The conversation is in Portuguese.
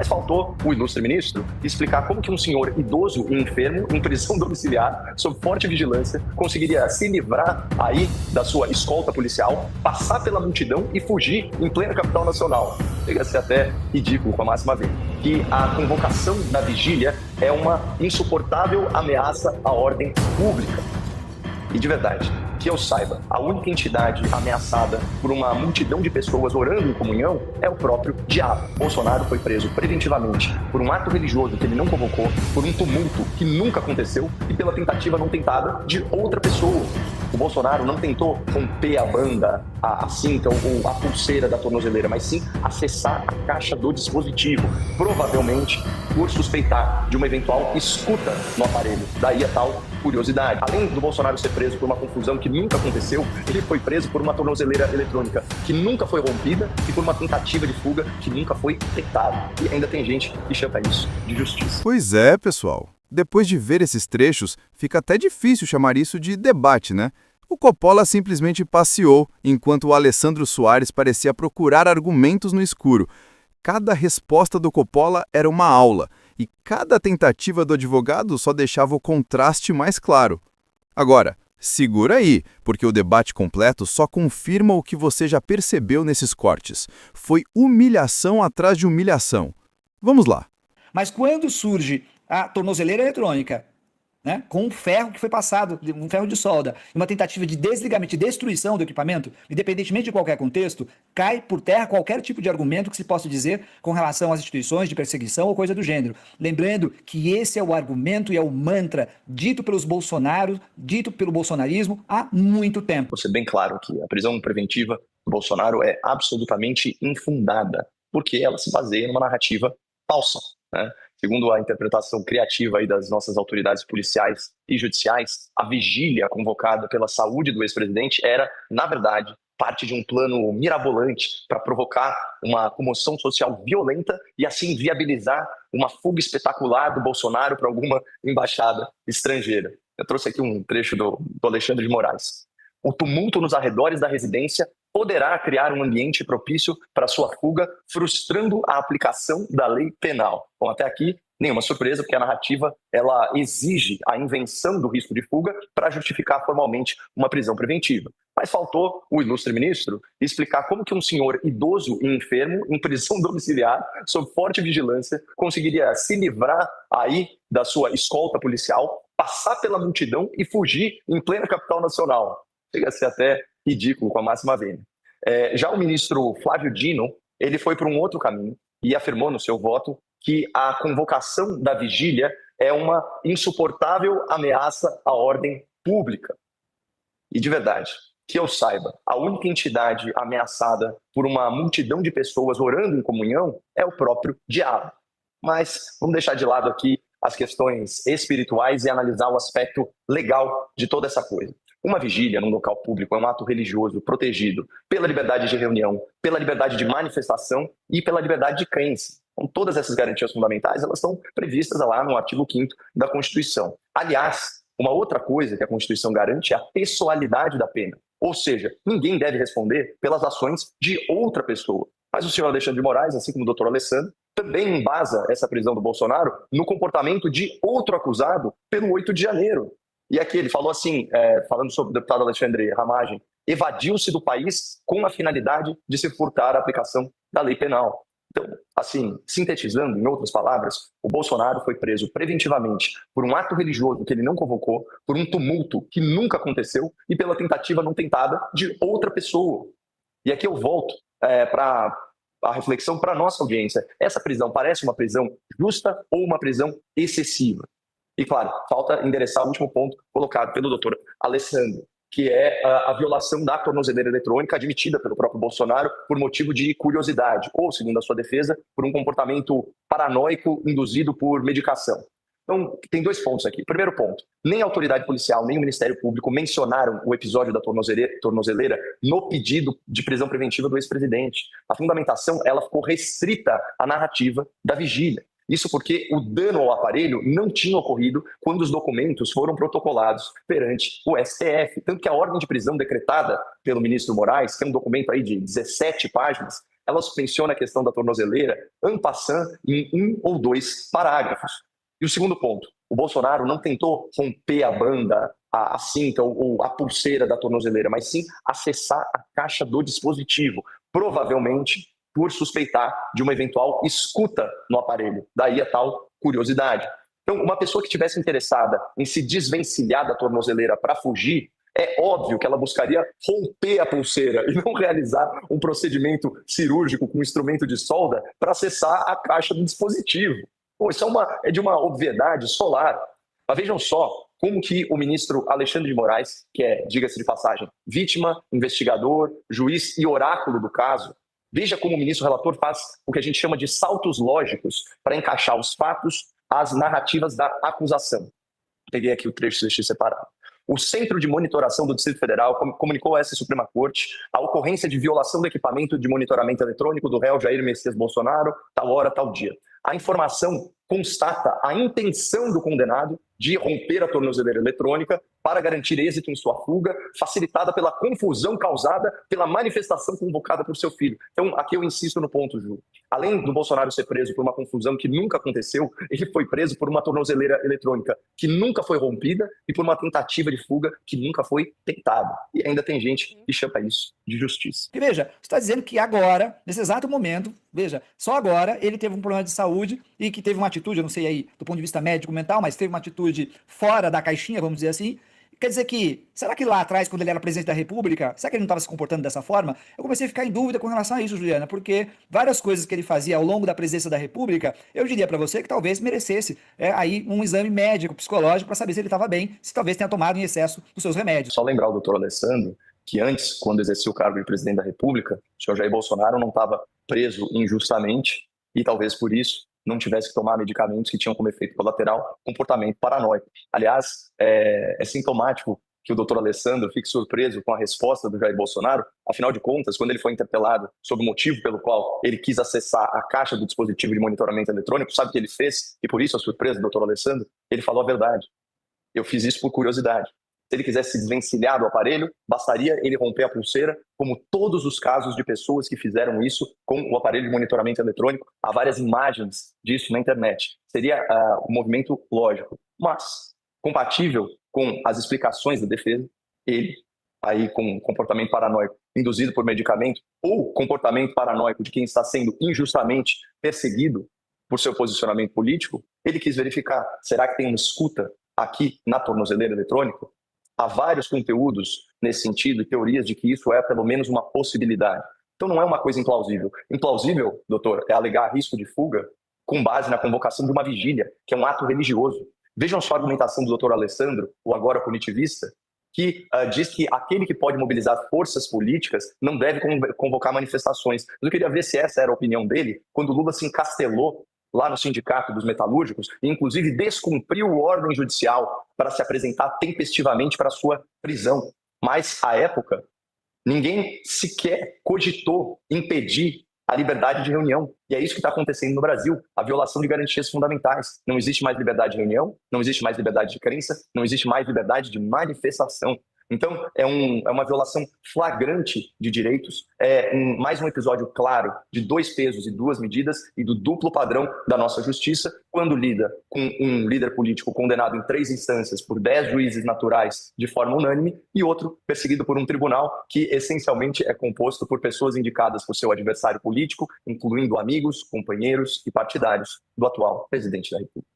Mas faltou o ilustre ministro explicar como que um senhor idoso e enfermo, em prisão domiciliar, sob forte vigilância, conseguiria se livrar aí da sua escolta policial, passar pela multidão e fugir em plena capital nacional. Chega a ser até ridículo com a máxima vez. Que a convocação da vigília é uma insuportável ameaça à ordem pública. E de verdade, que eu saiba, a única entidade ameaçada por uma multidão de pessoas orando em comunhão é o próprio diabo. Bolsonaro foi preso preventivamente por um ato religioso que ele não convocou, por um tumulto que nunca aconteceu e pela tentativa não tentada de outra pessoa. O Bolsonaro não tentou romper a banda, a cinta ou a pulseira da tornozeleira, mas sim acessar a caixa do dispositivo, provavelmente por suspeitar de uma eventual escuta no aparelho. Daí a tal curiosidade. Além do Bolsonaro ser preso por uma confusão que nunca aconteceu, ele foi preso por uma tornozeleira eletrônica que nunca foi rompida e por uma tentativa de fuga que nunca foi tentada. E ainda tem gente que chama isso de justiça. Pois é, pessoal. Depois de ver esses trechos, fica até difícil chamar isso de debate, né? O Coppola simplesmente passeou, enquanto o Alessandro Soares parecia procurar argumentos no escuro. Cada resposta do Coppola era uma aula, e cada tentativa do advogado só deixava o contraste mais claro. Agora, segura aí, porque o debate completo só confirma o que você já percebeu nesses cortes. Foi humilhação atrás de humilhação. Vamos lá. Mas quando surge a tornozeleira eletrônica, né, com um ferro que foi passado, um ferro de solda, uma tentativa de desligamento e destruição do equipamento, independentemente de qualquer contexto, cai por terra qualquer tipo de argumento que se possa dizer com relação às instituições de perseguição ou coisa do gênero. Lembrando que esse é o argumento e é o mantra dito pelos Bolsonaro, dito pelo bolsonarismo há muito tempo. Vou ser bem claro que a prisão preventiva do Bolsonaro é absolutamente infundada, porque ela se baseia numa narrativa falsa, né? Segundo a interpretação criativa aí das nossas autoridades policiais e judiciais, a vigília convocada pela saúde do ex-presidente era, na verdade, parte de um plano mirabolante para provocar uma comoção social violenta e assim viabilizar uma fuga espetacular do Bolsonaro para alguma embaixada estrangeira. Eu trouxe aqui um trecho do Alexandre de Moraes. O tumulto nos arredores da residência poderá criar um ambiente propício para sua fuga, frustrando a aplicação da lei penal. Bom, até aqui, nenhuma surpresa, porque a narrativa ela exige a invenção do risco de fuga para justificar formalmente uma prisão preventiva. Mas faltou o ilustre ministro explicar como que um senhor idoso e enfermo, em prisão domiciliar, sob forte vigilância, conseguiria se livrar aí da sua escolta policial, passar pela multidão e fugir em plena capital nacional. Chega a ser até ridículo com a máxima vênia. Já o ministro Flávio Dino, ele foi por um outro caminho e afirmou no seu voto que a convocação da vigília é uma insuportável ameaça à ordem pública. E de verdade, que eu saiba, a única entidade ameaçada por uma multidão de pessoas orando em comunhão é o próprio diabo. Mas vamos deixar de lado aqui as questões espirituais e analisar o aspecto legal de toda essa coisa. Uma vigília num local público é um ato religioso protegido pela liberdade de reunião, pela liberdade de manifestação e pela liberdade de crença. Então, todas essas garantias fundamentais elas estão previstas lá no artigo 5º da Constituição. Aliás, uma outra coisa que a Constituição garante é a pessoalidade da pena. Ou seja, ninguém deve responder pelas ações de outra pessoa. Mas o senhor Alexandre de Moraes, assim como o doutor Alessandro, também embasa essa prisão do Bolsonaro no comportamento de outro acusado pelo 8 de janeiro. E aqui ele falou assim, falando sobre o deputado Alexandre Ramagem, evadiu-se do país com a finalidade de se furtar a aplicação da lei penal. Então, assim, sintetizando, em outras palavras, o Bolsonaro foi preso preventivamente por um ato religioso que ele não convocou, por um tumulto que nunca aconteceu e pela tentativa não tentada de outra pessoa. E aqui eu volto para a reflexão para a nossa audiência. Essa prisão parece uma prisão justa ou uma prisão excessiva? E, claro, falta endereçar o último ponto colocado pelo doutor Alessandro, que é a violação da tornozeleira eletrônica admitida pelo próprio Bolsonaro por motivo de curiosidade, ou, segundo a sua defesa, por um comportamento paranoico induzido por medicação. Então, tem dois pontos aqui. Primeiro ponto, nem a autoridade policial, nem o Ministério Público mencionaram o episódio da tornozeleira no pedido de prisão preventiva do ex-presidente. A fundamentação ela ficou restrita à narrativa da vigília. Isso porque o dano ao aparelho não tinha ocorrido quando os documentos foram protocolados perante o STF. Tanto que a ordem de prisão decretada pelo ministro Moraes, que é um documento aí de 17 páginas, ela menciona a questão da tornozeleira en passant em 1 ou 2 parágrafos. E o segundo ponto, o Bolsonaro não tentou romper a banda, a cinta ou a pulseira da tornozeleira, mas sim acessar a caixa do dispositivo, provavelmente por suspeitar de uma eventual escuta no aparelho. Daí a tal curiosidade. Então, uma pessoa que estivesse interessada em se desvencilhar da tornozeleira para fugir, é óbvio que ela buscaria romper a pulseira e não realizar um procedimento cirúrgico com um instrumento de solda para acessar a caixa do dispositivo. Pô, isso é de uma obviedade solar. Mas vejam só como que o ministro Alexandre de Moraes, que é, diga-se de passagem, vítima, investigador, juiz e oráculo do caso, veja como o ministro relator faz o que a gente chama de saltos lógicos para encaixar os fatos às narrativas da acusação. Peguei aqui o trecho e deixei separado. O Centro de Monitoração do Distrito Federal comunicou a essa Suprema Corte a ocorrência de violação do equipamento de monitoramento eletrônico do réu Jair Messias Bolsonaro, tal hora, tal dia. A informação constata a intenção do condenado de romper a tornozeleira eletrônica para garantir êxito em sua fuga, facilitada pela confusão causada pela manifestação convocada por seu filho. Então, aqui eu insisto no ponto, Ju. Além do Bolsonaro ser preso por uma confusão que nunca aconteceu, ele foi preso por uma tornozeleira eletrônica que nunca foi rompida e por uma tentativa de fuga que nunca foi tentada. E ainda tem gente que chama isso de justiça. E veja, você está dizendo que agora, nesse exato momento, veja, só agora ele teve um problema de saúde e que teve uma atitude, eu não sei aí do ponto de vista médico-mental, mas teve uma atitude fora da caixinha, vamos dizer assim. Quer dizer que, será que lá atrás, quando ele era presidente da República, será que ele não estava se comportando dessa forma? Eu comecei a ficar em dúvida com relação a isso, Juliana, porque várias coisas que ele fazia ao longo da presidência da República, eu diria para você que talvez merecesse aí um exame médico, psicológico, para saber se ele estava bem, se talvez tenha tomado em excesso os seus remédios. Só lembrar o doutor Alessandro que antes, quando exercia o cargo de presidente da República, o senhor Jair Bolsonaro não estava preso injustamente e talvez por isso não tivesse que tomar medicamentos que tinham como efeito colateral comportamento paranoico. Aliás, é sintomático que o doutor Alessandro fique surpreso com a resposta do Jair Bolsonaro. Afinal de contas, quando ele foi interpelado sobre o motivo pelo qual ele quis acessar a caixa do dispositivo de monitoramento eletrônico, sabe o que ele fez? E por isso a surpresa do doutor Alessandro? Ele falou a verdade. Eu fiz isso por curiosidade. Se ele quisesse se desvencilhar do aparelho, bastaria ele romper a pulseira, como todos os casos de pessoas que fizeram isso com o aparelho de monitoramento eletrônico. Há várias imagens disso na internet. Seria um movimento lógico, mas compatível com as explicações da defesa, ele, aí com comportamento paranoico induzido por medicamento ou comportamento paranoico de quem está sendo injustamente perseguido por seu posicionamento político, ele quis verificar, será que tem uma escuta aqui na tornozeleira eletrônica? Há vários conteúdos nesse sentido e teorias de que isso é pelo menos uma possibilidade. Então não é uma coisa implausível. Implausível, doutor, é alegar risco de fuga com base na convocação de uma vigília, que é um ato religioso. Vejam só a argumentação do doutor Alessandro, o agora punitivista, que diz que aquele que pode mobilizar forças políticas não deve convocar manifestações. Mas eu queria ver se essa era a opinião dele quando Lula se encastelou lá no Sindicato dos Metalúrgicos, e inclusive descumpriu ordem judicial para se apresentar tempestivamente para sua prisão. Mas, à época, ninguém sequer cogitou impedir a liberdade de reunião. E é isso que está acontecendo no Brasil, a violação de garantias fundamentais. Não existe mais liberdade de reunião, não existe mais liberdade de crença, não existe mais liberdade de manifestação. Então, é uma violação flagrante de direitos, mais um episódio claro de 2 pesos e 2 medidas e do duplo padrão da nossa justiça, quando lida com um líder político condenado em 3 instâncias por 10 juízes naturais de forma unânime e outro perseguido por um tribunal que essencialmente é composto por pessoas indicadas por seu adversário político, incluindo amigos, companheiros e partidários do atual presidente da República.